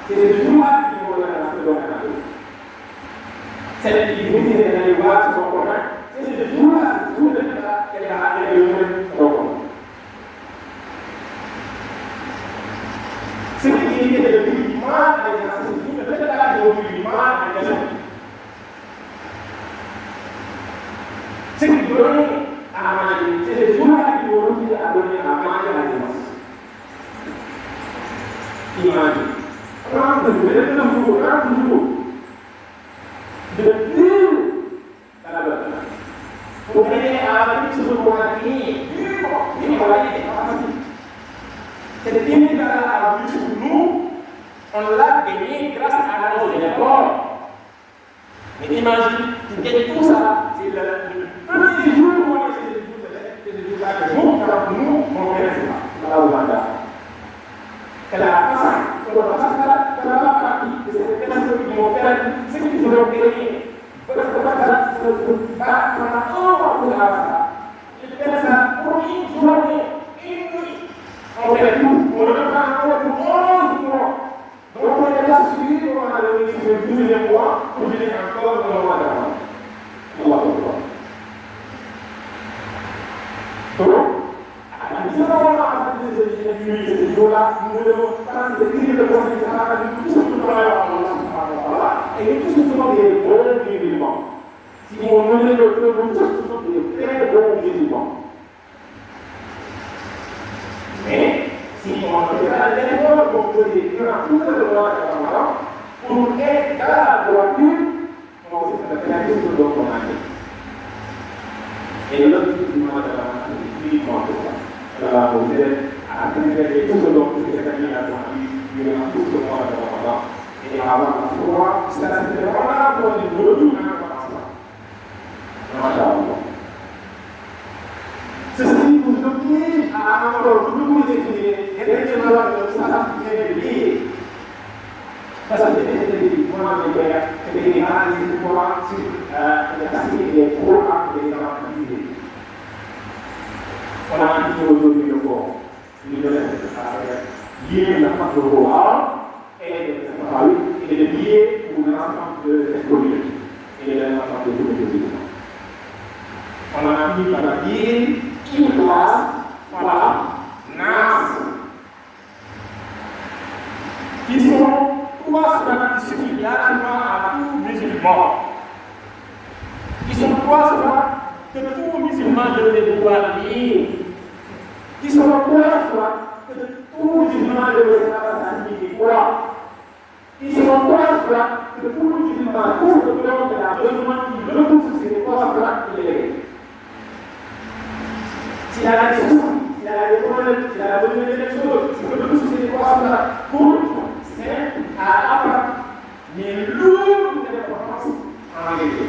c'est le jour-là qui vont dans la seconde année. Celle qui vient d'aller voir son copain, c'est le jour-là, c'est le jour-là qu'elle va aller le son copain. Ce qui est le but du mal, c'est le fait là le but du mal, ce qui donne à manger, c'est le jour-là qui vont nous à donner à manger à la démence. Imagine. 30 jours. Depuis la bataille. Pour aider à la vie sur le point de vue, cette timide-là a vu sur nous, on l'a gagné grâce à nos efforts. Mais imagine, tu gagnes tout ça, c'est le premier jour où on essaie de faire, c'est le jour-là que nous, on fait ça, là où on a. Elle a passé, on va passer dans la partie de ces personnes qui vont faire ce qu'ils ont gagné. Parce que ça, c'est un an pour ça. Ils font ça pour une journée, une nuit. On fait tout, on le prend pour 11 mois. Donc on est là suivi, on a donné sur le 12e mois, pour venir encore dans le mois d'avant. On va voir. Donc, nous avons ces jours-là, nous devons prendre des crises de conscience, nous tous nous et nous tous nous sommes des bons musulmans. Si on nous dit que nous tous sommes des très bons musulmans. Mais, si on fait pas l'effort pour que les gens tout le droit pour être dans la droiture, on sait faire tout ce dont on a dit. Et l'autre du mois de la uniquement pour ça. Alors, vous êtes à faire tout ce dont vous êtes mis à durant tout ce mois de Ramadan. Et avoir la foi, ça c'est vraiment pour les deux ceci vous oblige à encore vous étudier et de ça qui est lié. Parce que moi, je vais analyser pour voir sur la qualité des programmes des enfants. On a dit aujourd'hui le corps. Il doit lier la part de Rohan et de lier pour l'ensemble de cette communauté et de l'ensemble de toutes les institutions. On a fini par dire une classe, voilà, Nas, qui sont trois soins qui suffisent largement à tout musulman. Ils sont trois soins que tout musulman devrait pouvoir lire. Qui sont trois soins que tout musulman devrait savoir signifier quoi. Ils sont trois soins que tout musulman, tout le monde de la besoin qui veut tous ces trois soins, il est. S'il a la ressource, s'il a la demande, s'il a la besoin de choses, s'il veut tous ces trois soins courtes, simples, à apprendre, mais lourdes d'importance en réalité.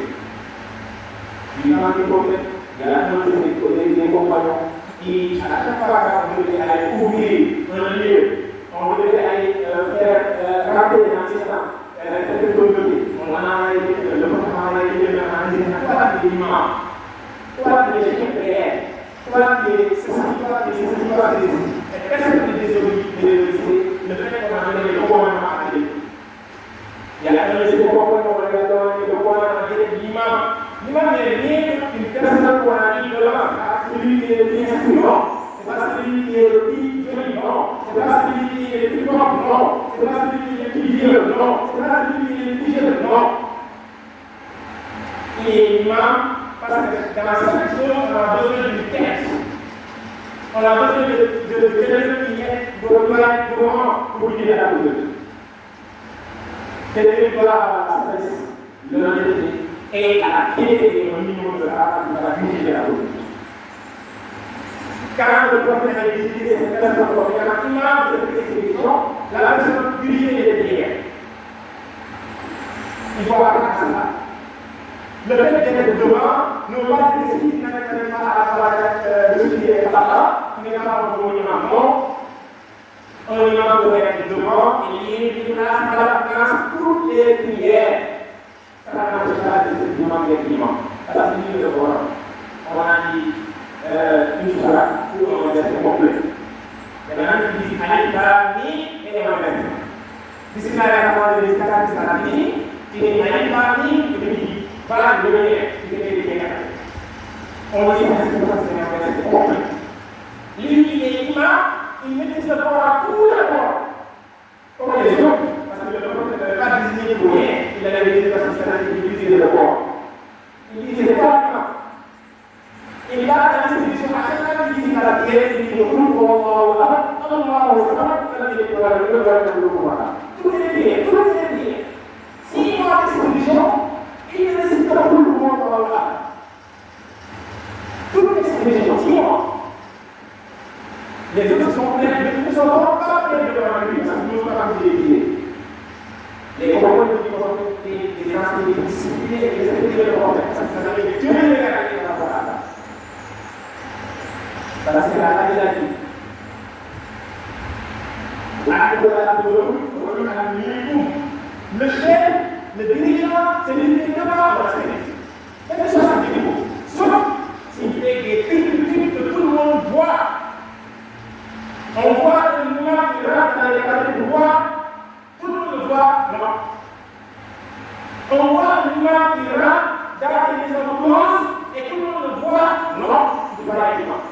Il y a des problèmes, il y a des compagnons qui, à chaque fois qu'on devait aller ouvrir un lieu, on devait aller faire rappeler dans ces temps, cette communauté, on a le gouvernement a été de l'imam, toi qui es réel, toi qui es ceci, toi qui es ceci, toi qui es ceci. Et personne ne désobéit le fait qu'on a donné le gouvernement à Dieu. Il y a un gouvernement qui a donné le gouvernement à l'imam. L'imam n'est rien qu'une personne qu'on a mis de l'avant. Celui qui est le plus instrument, ce n'est pas celui qui est le plus joli, non. Ce n'est pas celui qui est le plus propre, non. Ce n'est pas celui qui est le plus vieux, non. Ce n'est pas celui qui est le plus jeune, non. Il est imam parce que dans chaque chose, on a besoin d'une tête. On a besoin de quelqu'un qui est devant pour guider la chose. Quelqu'un qui doit la l'honnêteté et la piété au minimum de la vie de la chose. Quand le prophète a visité cette personne, il y a un imam de cette expédition, la personne dirigée les prières. Il faut avoir ça. Le fait d'être devant ne va pas décider à ce qui est là, qui n'est pas un imam. Non. Un imam doit être devant et il place à la place toutes les prières. Ça n'a pas de imam avec l'imam. Ça c'est le Coran. On a dit une sourate pour un verset complet. Maintenant, il dit Alif Lam Mim et un verset. Bismillahirrahmanirrahim, sekarang saat ini main kami begini, barang dunia ini kita. On dit que lui, il est imam, il maîtrise le Coran tout d'abord. Comme les autres, parce que le prophète n'avait pas désigné pour rien, il avait désigné parce que ça avait utilisé le Coran. Il dit c'est pas imam. Il a la distribution à chaque fois qu'il dit à la prière, il dit le Coran, Allah, tout est bien, tout est bien. S'il y a la distribution, il ne récite pas tout le monde dans Allah. Toutes les distributions, les autres sont pleins, mais ils ne sont pas pleins de la vie, parce qu'ils n'osent pas les les paroles des enseignants disciplinés et les enseignants de l'ordre, ça veut dire que Dieu les a par rapport à ça. Parce que la vie a dit. Le chef, le dirigeant, c'est le dirigeant de la série. C'est que ça, c'est du coup. Sauf s'il fait des trucs que tout le monde voit. On voit le mouvement qui rentre dans les cadres de pouvoir, tout le monde le voit, non. On voit le mouvement qui rentre dans les maisons closes et tout le monde le voit, non. C'est pas évident.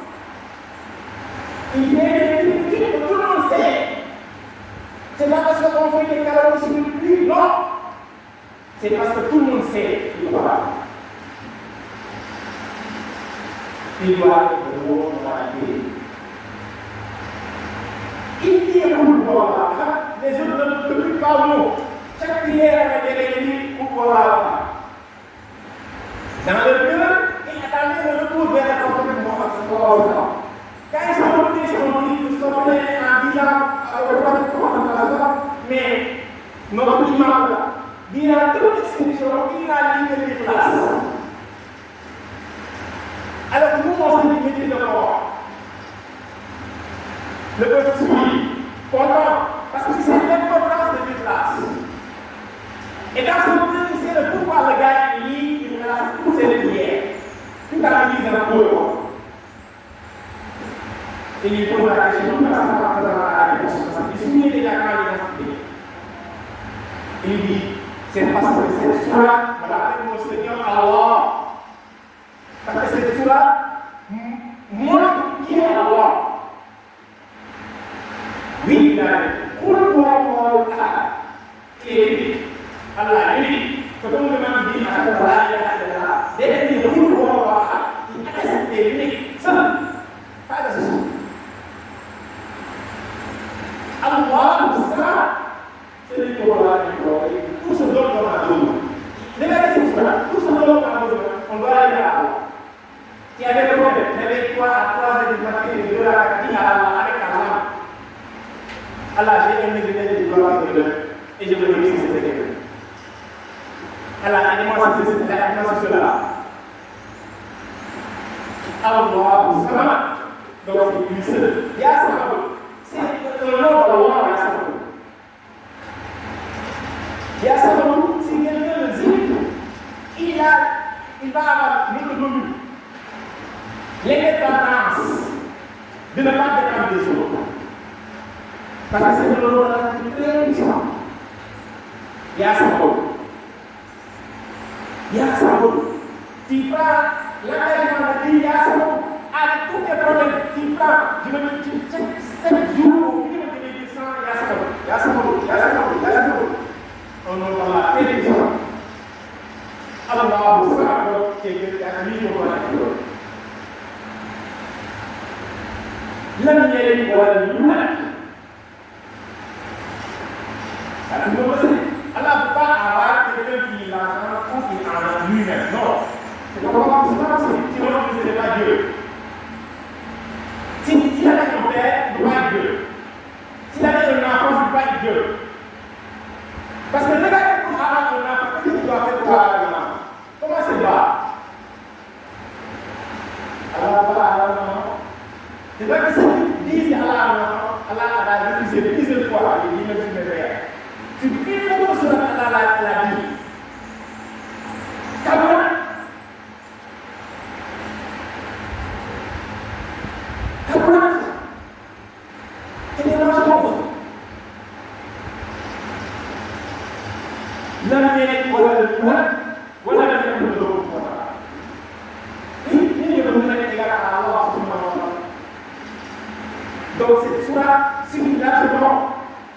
Il fait des trucs que tout le monde sait. C'est pas parce qu'on fait des cadeaux sur lui, non. C'est parce que tout le monde sait qu'il doit. Il doit être le monde dans la vie. Il dit pour le voir, les autres ne peuvent plus parler. Chaque prière a été réunie pour voir. Dans le cœur, il attendait le retour vers la prophète Mohammed. Quand ils sont venus, ils sont venus en disant au prophète Mohammed, mais notre imam, il a toute l'expression, il n'a livré les places. Alors nous, on s'est limité de mort. Le peuple suit, content, parce que c'est l'importance de ces places. Et dans ce moment, c'est le pouvoir de gars qui lit, il place toutes ses prières. Tout à l'heure, il dit dans le corps. Et il pose la question, parce que la réponse, il se souvient déjà quand il a expliqué. Il dit, c'est parce que cette sourate me rappelle mon Seigneur Allah. Parce que cette sourate montre qui est Allah. Oui, il a dit, il est dit, Allah est dit, que comme le même dit, dès qu'il dit, il est unique, seul, pas de souci. Allah, ça, c'est le Coran, tout ce dont on a besoin. Regardez ça, tout ce dont on a besoin, on doit aller à Allah. Qui avait le problème, réveille-toi à 3h du matin, et de la dis à Allah, avec Allah. Allah, j'ai un exemple de gloire de Dieu, et je veux dire que c'est quelque chose. Allah, aidez-moi sur cela. Allah, Samad, donc c'est lui seul. Ya Samad, c'est le nom d'Allah, Ya Samad. Ya Samad, si quelqu'un le dit, il va avoir l'autonomie, l'indépendance de ne pas dépendre des autres. Parce que c'est le nom de la très puissant. Ya Samad. Ya Samad. Tu prends l'engagement de dire Ya Samad avec tous tes problèmes. Tu prends, je me dis, chaque jour, au minimum de 200 Ya Samad. Ya Samad. Ya Samad. Ya Samad. Au nom de la très puissant. Allah vous accorde quelqu'un à lui pour la vie. L'ami est lui pour la vie. Allah ne peut pas avoir quelqu'un qui l'argent ou qui en a lui-même. Non. C'est pas possible. Sinon, ce n'est pas Dieu. S'il avait un père, il ne peut pas être Dieu. S'il avait un enfant, il ne peut pas être Dieu. Parce que le gars qui a un enfant, qu'est-ce qu'il doit faire pour avoir un enfant? Comment c'est bas? Allah va avoir un enfant. C'est vrai que s'il dit Allah a refusé plusieurs fois, il dit même si mes pères. Tu pries pour sur la vie. Comment? لم يلد ولم يولد ولم يكن له كفوا أحد. Ini benar-benar dikatakan Allah Subhanahu wa Ta'ala. Donc cette sourate suffit largement.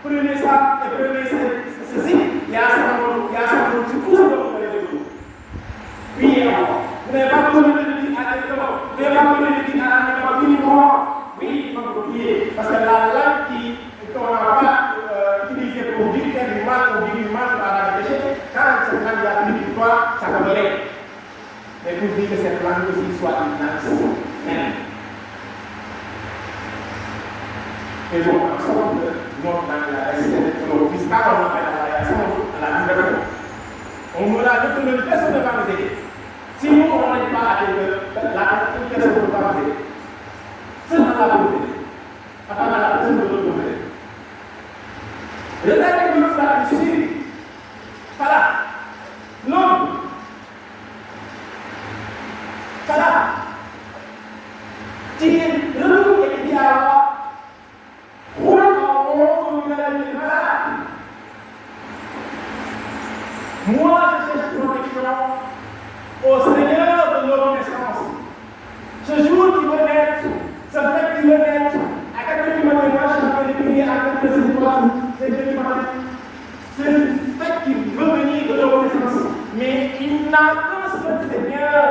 Prenez ça et prenez ceci. Il y a un certain nombre de coups que vous allez découvrir. Priez Allah. Vous n'avez pas besoin de le dire à quelqu'un. Vous n'avez pas besoin de le dire à un ami uniquement. Oui, il faut prier. Parce que la langue qu'on n'a pas utilisée pour dire qu'il y a du mal, pour dire du mal, pour la péché, quand cette langue a pris du poids, ça va donner. Mais pour dire que cette langue aussi soit une langue saine. Faisons ensemble notre langue, la SNF, nos fils, car on appelle la réaction à la liberté. On nous l'a dit que personne ne va nous aider. Si nous, on n'est pas à quelqu'un, personne ne va nous aider. C'est dans la beauté. Attends, la personne ne va nous aider. Regardez comme ça, ici. Voilà. L'homme. Voilà. Qui retourne et dit à Allah, roule en haut de la lumière. Moi, je cherche protection au Seigneur de notre naissance. Ce jour qui va naître, ce fait qui va naître, à 4 h du matin, moi, je suis en train de prier à 4 h du matin, c'est le matin. C'est le fait qui veut venir de notre naissance. Mais il n'a qu'un seul Seigneur.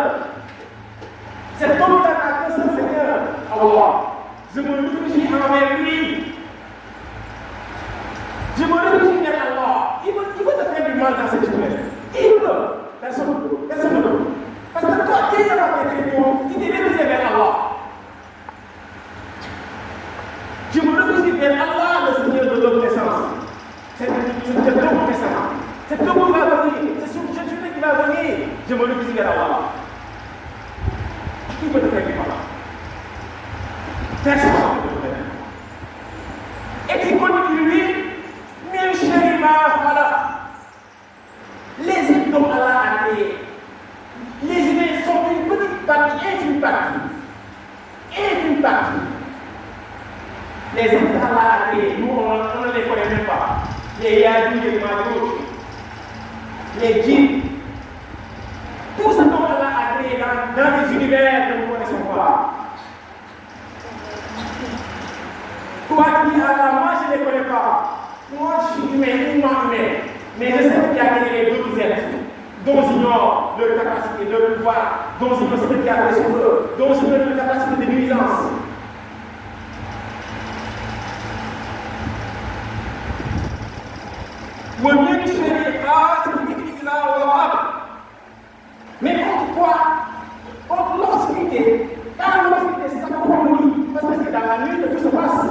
Cet homme n'a qu'un seul Seigneur. Allah. Je me réfugie envers lui. Je me réfugie vers Allah. Il veut te faire du mal dans cette journée. Il veut. Personne ne veut. Parce que toi, qui est dans ta création, tu t'es réfugié vers Allah. Je me réfugie vers Allah, le Seigneur de notre naissance. C'est notre naissance. C'est tout qui va venir. C'est sur cette journée qui va venir. Je me réfugie vers Allah. Qui peut te faire du mal? Personne ne peut te faire. Et tu continues, même chérie, voilà. Les îles dont Allah a créé, les îles sont une petite partie, infime partie. Les îles qu'Allah a créées, nous on ne les connaît même pas. Les Yadou, les Madouk, les djinns, tout ce dont Allah a créé dans les univers que nous ne connaissons pas. Toi qui dis Allah, moi je ne les connais pas. Moi je suis humain. Mais je sais qu'il y a créé d'autres êtres dont j'ignore leur capacité, leur pouvoir, dont j'ignore ce qu'il y a fait sur eux, dont j'ignore leur capacité de nuisance. Mais contre quoi? Contre l'obscurité. Dans l'obscurité, c'est ça qu'on dit. Parce que c'est dans la nuit que tout se passe.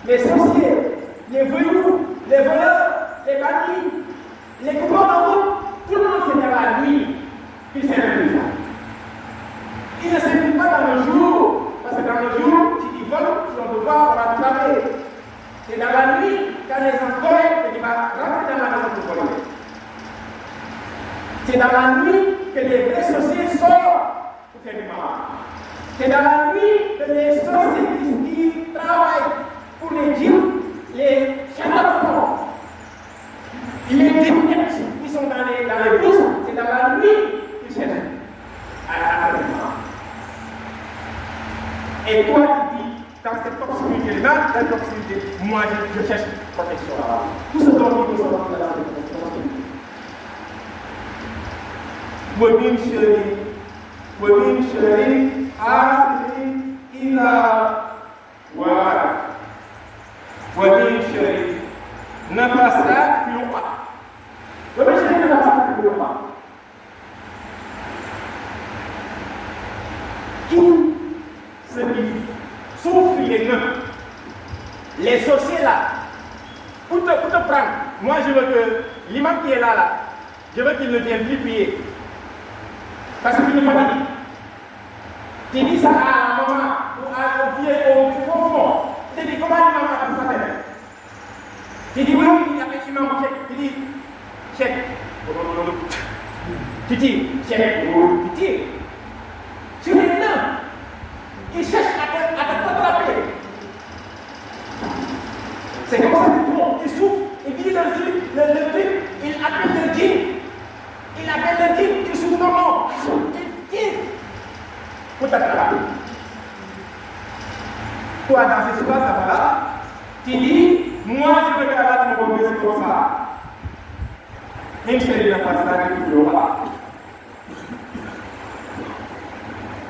Les sorciers, les voyous, les voleurs, les bandits, les coupeurs de route, tout le monde c'est dans la nuit qu'ils s'infiltrent. Ils ne s'infiltrent pas dans le jour, parce que dans le jour, si ils volent, tu vas devoir, on va travailler. C'est dans la nuit, quand les gens volent, que tu vas rentrer dans la maison pour voler. C'est dans la nuit que les vrais sorciers sortent pour faire du mal. C'est dans la nuit que les sorciers qui travaillent pour les djinns, les charlatans, les démoniaques qui sont dans les bouches, c'est dans la nuit qu'ils cherchent à faire du mal. Et toi tu dis, dans cette obscurité-là, dans cette obscurité, moi je cherche protection là-bas. Tout ce dont nous sommes dans la protection. ومن شر حاسد إذا وقب ومن شر نفثات في العقد ومن شر نفثات في العقد. Tous ceux qui souffrent les nœuds, les sorciers là, pour te prendre, moi je veux que l'imam qui est là, je veux qu'il ne vienne plus prier. Parce que tu ne fatigue. Tu dis ça à la maman ou au vieux, au fond. Tu dis comment l'imam s'appelle? Tu dis oui, il y a un imam chèque. Tu dis chèque. Tu dis chèque. Tu dis sur les nains, ils cherchent à t'attraper. C'est comme ça qu'ils font. Ils souffrent, ils disent le truc, ils appellent le djinn. là. Toi, dans ce espace là, tu dis, moi, je vais faire mon progrès comme ça. Même si elle n'a pas ça, tu ne pas.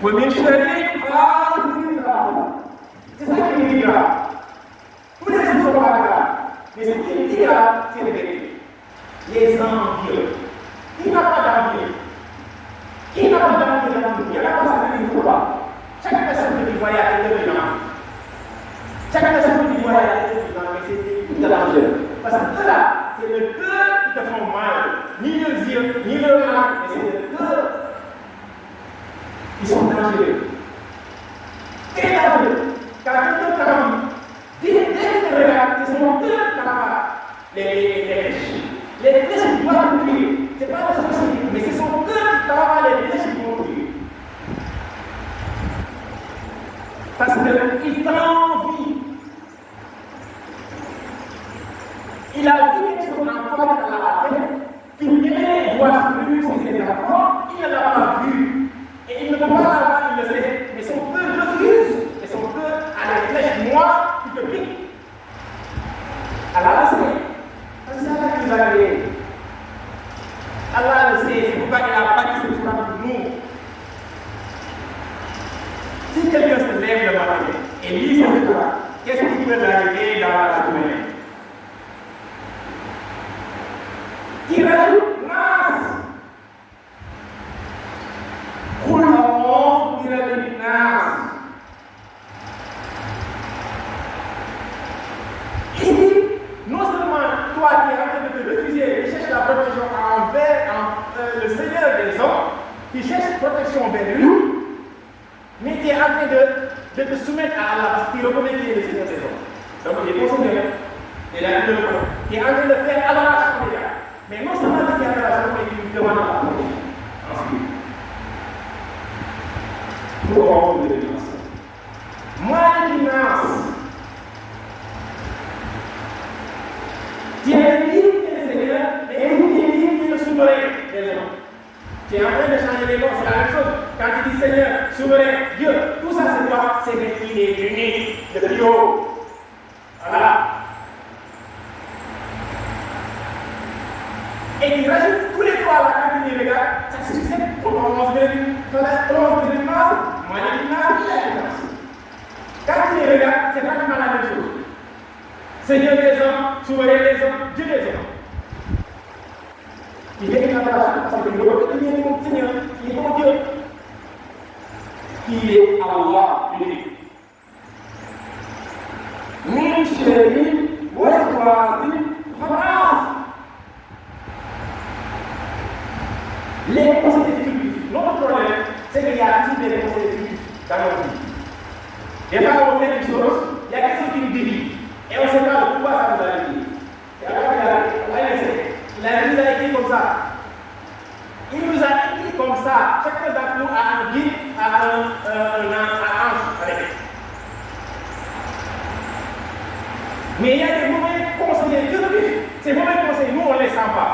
Oui, mais je vais c'est ça qui est grave. Tous les gens sont pas graves. Mais ce qui est grave, c'est les envieux. Qui n'a pas d'envie? Qui n'a pas d'envie dans le monde? Il n'y a pas ça qui ne faut pas. Chaque personne qui voyage est devenant. Chaque personne qui voyage est devenant, mais c'est tout dangereux. Parce que là, c'est le cœur qui te fait mal. Ni le yeux, ni le âme, mais c'est le cœur. Ils sont dangereux. Très dangereux. Car quelqu'un t'a dit, dès que tu regardes, c'est son cœur qui t'a les flèches. Les flèches qui doivent tuer. Ce n'est pas la société, mais c'est son cœur qui travaille les flèches qui vont tuer. Parce qu'il t'a envie. Il a vu quelque chose encore dans la tête qu'il aimait voir plus ses enfants, il ne l'a pas vu. Et il ne peut pas l'avoir, il le sait. Mais son cœur refuse. Et son cœur a les flèches noires qui te piquent. Allah le sait. C'est ça qui nous a créé. Allah le sait. C'est pourquoi il a bâti ce soir pour nous. Si quelqu'un se lève le matin et lit ce soir, qu'est-ce qui peut arriver dans la journée? Qui rajoute grâce. Roule en mort pour dire les grâces. Ici, non seulement toi qui es en train de te refuser, qui cherches la protection envers le Seigneur des hommes, qui cherches protection vers lui, mais tu es en train de te soumettre à Allah parce qu'il reconnaît qu'il est le Seigneur des hommes. Donc il est ton Seigneur. Et là, il est en train de faire adoration déjà. Mais non seulement de faire adoration, mais il lui demande la protection. Ensuite, pour de délivrance. Moi, délivrance. Tu es libre qui est le Seigneur, mais tu es libre qui est le souverain des hommes. Tu es en train de changer les noms, c'est la même chose. Quand tu dis Seigneur, souverain, Dieu, tout ça c'est quoi? C'est qu'il est unique, le plus haut. Voilà. Et il rajoute tous les trois là, quand il regarde, ça succède pour commencer de l'immense, moi l'immense. Quand il regarde, c'est pratiquement la même chose. Seigneur des hommes, souverain des hommes, Dieu des hommes. Il vient de la parce que il est mon Seigneur, il est mon Dieu. Il est Allah, unique. Min chéri, waswasi, khalas. Les conseils fictifs. Notre problème, c'est qu'il y a tous des conseils fictifs dans notre vie. Des fois, on fait une chose, il y a quelque chose qui nous dévie. Et on ne sait pas pourquoi ça nous a dévié. Et alors, il a écrit comme ça. Il nous a écrit comme ça. Chacun d'entre nous a un guide, a un ange avec. Mais il y a des mauvais conseils fictifs. Ces mauvais conseils, nous, on ne les sent pas.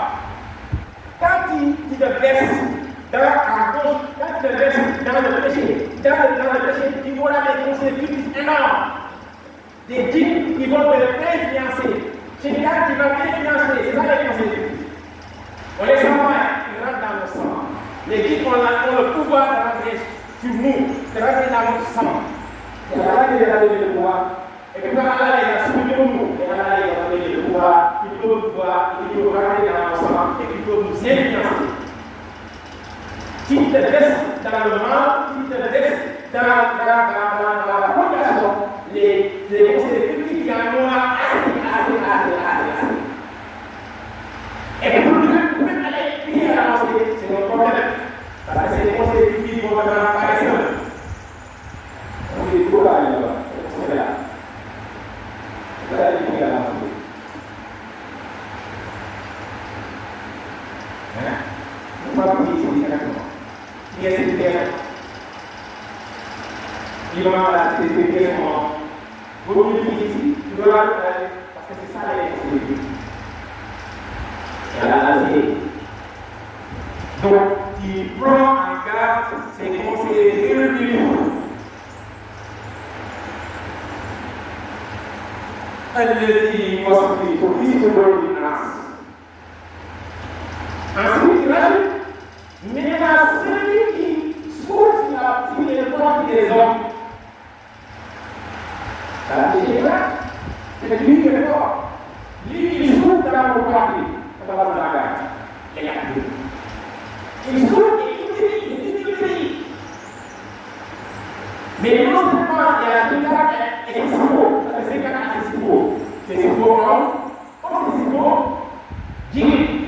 Quand tu te verses dans la gauche, quand tu te verses dans le péché, tu auras des conseils fictifs énormes. Des djinns qui vont te influencer. C'est des gars qui vont t'influencer. C'est ça les conseils fictifs. On les sent pas, ils rentrent dans le sang. Les djinns ont le pouvoir de rentrer sur nous, de rentrer dans notre sang. Et Allah les a donné le pouvoir. Et puis quand Allah les a soumis pour nous, et Allah les a donné le pouvoir, ils peuvent voir, ils peuvent rentrer dans notre sang et ils peuvent nous influencer. Si tu te laisses dans le mal, si tu te laisses dans la progression, les conseils fictifs qui en ont assez. Et pour nous aller prier à avancer, c'est notre problème. Parce que c'est des conseils fictifs qui vont venir par exemple. On est trop là, c'est là. Vous allez prier à avancer. On va prier ici directement. Prier cette terre. Il va la citer directement. Vous pouvez prier ici, tu dois parce que c'est ça les conseils fictifs. Donc, il prend en garde ses conseillers réguliers. الذي يصلي في صدور الناس. Ensuite, il rajoute, mais celui qui souffle sur les portes des hommes. C'est lui qui est fort. Lui qui souffle dans le porte, ça va dans la gare. Il souffle et il crie. Mais non seulement il y a un gars et c'est si beau, c'est un gars c'est si beau. C'est si beau, non? Comme c'est si beau, dis.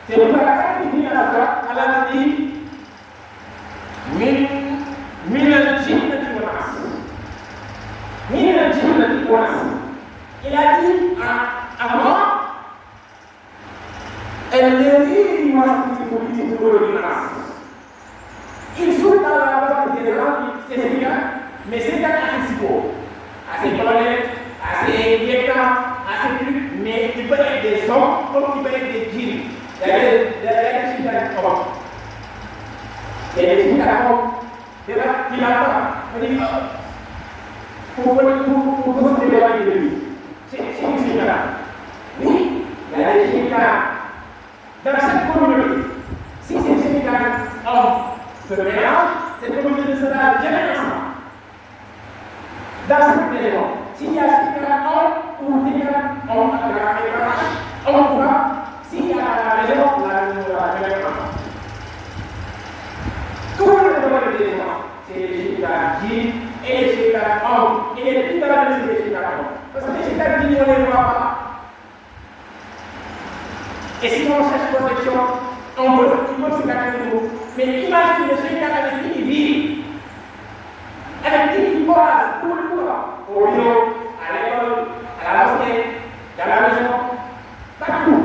C'est pour la carte qui vient à toi, elle a dit, il a dit avant, elle dit, il souffle dans la voix des gens, c'est ce gars, mais c'est un gars assez beau, assez honnête, assez inquiétant, assez plus, mais il peut être des hommes comme il peut être des djinns. Il y a des chiffres d'accord. Il y a des chiffres d'accord. Il a pas. On dit, pour se débarrasser de lui. C'est une chiffre là. Oui, il y a des chiffres là. Dans cette communauté, si ces chiffres là hommes se mélangent, cette communauté sera jamais ensemble. Dans cette maison, s'il y a chiffres là hommes ou des gars hommes avec la mélange, hommes femmes, s'il y a la maison, la maison. Tout le monde des gens, c'est les chiffres djinns et les chiffres hommes. Et les plus grands, c'est les chiffres hommes. Parce que les chiffres djinns, on ne les voit pas. Et si on cherche protection, on peut se garder de nous. Mais imagine le chiffre avec qui il vit, avec qui il passe tout le temps, au bureau, à l'école, à la mosquée, dans la maison, partout.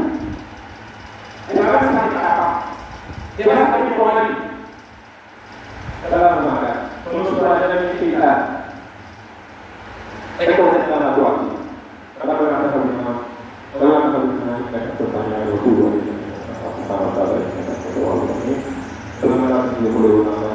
Et là, ça n'est pas là. Et là, ça n'est pas là. Et là, ça n'est pas là. On ne se voit jamais qui est là. Et qu'on est dans la voie. Et là, on est dans la voie. Et là, on est dans la voie. Sama-sama